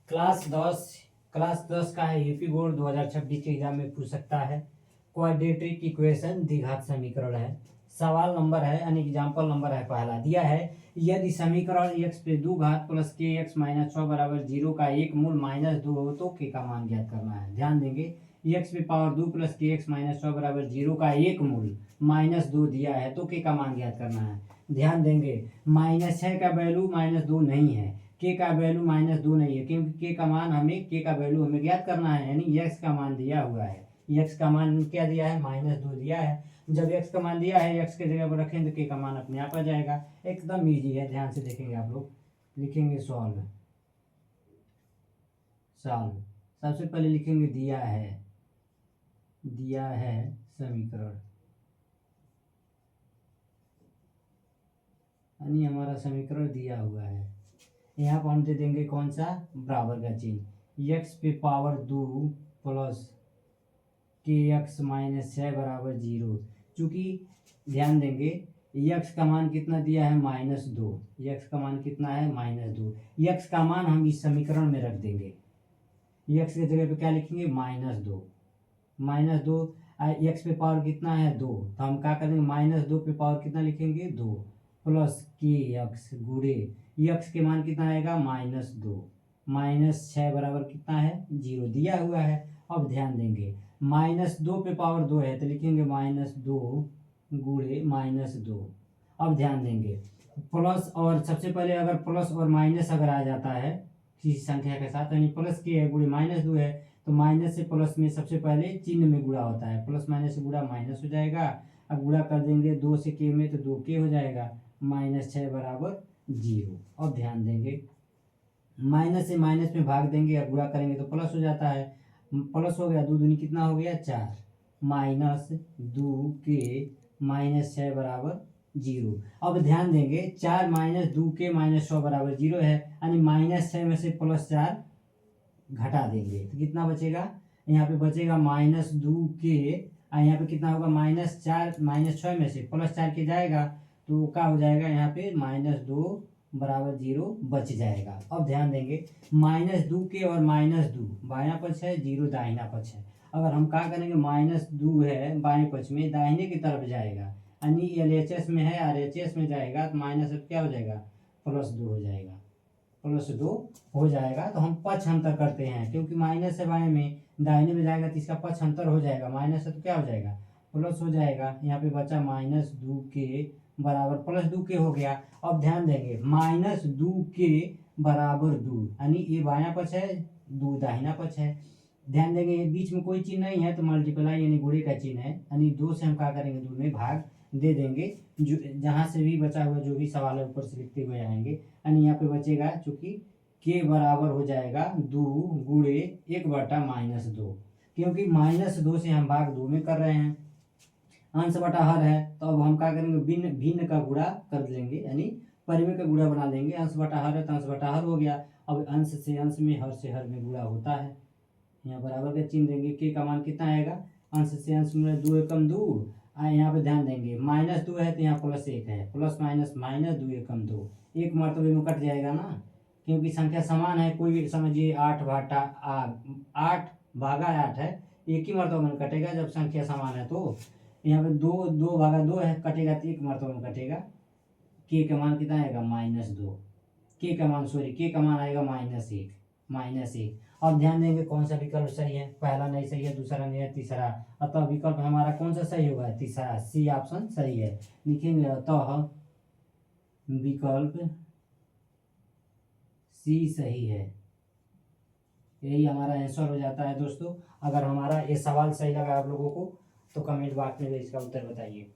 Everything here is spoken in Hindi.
क्लास 10 का है। यूपी बोर्ड 2026 के एग्जाम में पूछ सकता है। क्वाड्रेटिक इक्वेशन द्विघात समीकरण है। सवाल नंबर है यानी एग्जाम्पल नंबर है पहला दिया है, यदि समीकरण x पे 2 घात प्लस के एक्स माइनस 6 बराबर 0 का एक मूल -2 हो तो k का मान ज्ञात करना है। ध्यान देंगे, x पे पावर 2 प्लस के एक्स माइनस 6 बराबर 0 का एक मूल -2 दिया है तो k का मान ज्ञात करना है। ध्यान देंगे, -6 का वैल्यू -2 नहीं है, k का वैल्यू -2 नहीं है, क्योंकि k का वैल्यू हमें ज्ञात करना है, यानी x का मान दिया हुआ है। x का मान क्या दिया है? -2 दिया है। जब x का मान दिया है, x के जगह पर रखें तो k का मान अपने आप आ जाएगा। एकदम इजी है, ध्यान से देखेंगे आप लोग। लिखेंगे सॉल्व। सबसे पहले लिखेंगे दिया है समीकरण, यानी हमारा समीकरण दिया हुआ है। यहाँ पर हम दे देंगे कौन सा? बराबर का चिन्ह। x पे पावर 2 प्लस के एक्स माइनस 6 बराबर 0। चूंकि ध्यान देंगे, x का मान कितना दिया है? -2। x का मान कितना है? -2। x का मान हम इस समीकरण में रख देंगे। x के जगह पे क्या लिखेंगे? -2। x पे पावर कितना है? 2, तो हम क्या करेंगे? -2 पे पावर कितना लिखेंगे? 2 प्लस के एक्स गुणे x के मान कितना आएगा? -2 -6 बराबर कितना है? 0 दिया हुआ है। अब ध्यान देंगे, -2 पे पावर 2 है तो लिखेंगे -2 गुणे -2। अब ध्यान देंगे, प्लस और सबसे पहले अगर प्लस और माइनस अगर आ जाता है किसी संख्या के साथ, यानी प्लस के है गुणे -2 है, तो माइनस से प्लस में सबसे पहले चिन्ह में गुणा होता है। प्लस माइनस से गुणा माइनस हो जाएगा। अब गुणा कर देंगे 2 से k में तो 2k हो जाएगा, -6 बराबर 0। अब ध्यान देंगे, माइनस से माइनस में भाग देंगे या गुणा करेंगे तो प्लस हो जाता है। प्लस हो गया, 2 दूनी कितना हो गया? 4 -2k -6 बराबर 0। अब ध्यान देंगे, 4 -2k -6 बराबर 0 है, यानी -6 में से +4 घटा देंगे तो कितना बचेगा? यहाँ पे बचेगा -2k, यहाँ पे कितना होगा? -4 -6 में से +4 के जाएगा तो क्या हो जाएगा? यहाँ पे -2 बराबर 0 बच जाएगा। अब ध्यान देंगे, -2k और -2 बायां पक्ष है, 0 दाहिना पक्ष है। अगर हम क्या करेंगे, -2 है बाएं पक्ष में, दाहिने की तरफ जाएगा, यानी LHS में है RHS में जाएगा तो माइनस क्या हो जाएगा? +2 हो जाएगा, +2 हो जाएगा। तो हम पक्ष अंतर करते हैं, क्योंकि माइनस है बाएं में, दाहिने में जाएगा तो इसका पक्ष अंतर हो जाएगा। माइनस है तो क्या हो जाएगा? प्लस हो जाएगा। यहाँ पे बचा -2k बराबर +2k हो गया। अब ध्यान देंगे, -2k बराबर 2, यानी ये बायां पक्ष है, 2 दाहिना पक्ष है। ध्यान देंगे, बीच में कोई चिन्ह नहीं है तो मल्टीप्लाई यानी गुणे का चिन्ह है, यानी 2 से हम क्या करेंगे? 2 में भाग दे देंगे। जो जहाँ से भी बचा हुआ जो भी सवाल है ऊपर से लिखते हुए आएंगे, यानी यहाँ पे बचेगा, चूंकि k बराबर हो जाएगा 2 गुणे 1/-2, क्योंकि -2 से हम भाग 2 में कर रहे हैं, अंश बटा हर है। तो अब हम क्या करेंगे? भिन्न का गुणा कर लेंगे, यानी परिमेय का गुणा बना लेंगे। अंश बटा हर है तो अंश बटा हर हो गया। अब अंश से अंश में, हर से हर में गुणा होता है। यहाँ बराबर का चिन्ह देंगे, k का मान कितना आएगा? अंश से अंश में 2 एकम 2। यहाँ पे ध्यान देंगे, -2 है तो यहाँ +1 है, प्लस माइनस -2 एकम 2, एक मरतबे में कट जाएगा ना, क्योंकि संख्या समान है। कोई भी समझिए 8 भागा 8 है, एक ही मरतबा में कटेगा जब संख्या समान है। तो यहाँ पे 2 भागा 2 है, कटेगा तो एक मरतबा में कटेगा। k का मान कितना आएगा? -2। k का मान आएगा -1। अब ध्यान देंगे कौन सा विकल्प सही है। पहला नहीं सही है, दूसरा नहीं है, तीसरा। अतः विकल्प हमारा कौन सा सही होगा? तीसरा, सी ऑप्शन सही है। लिखेंगे अतः विकल्प सी सही है। यही हमारा आंसर हो जाता है दोस्तों। अगर हमारा ये सवाल सही लगा आप लोगों को तो कमेंट बॉक्स में इसका उत्तर बताइए।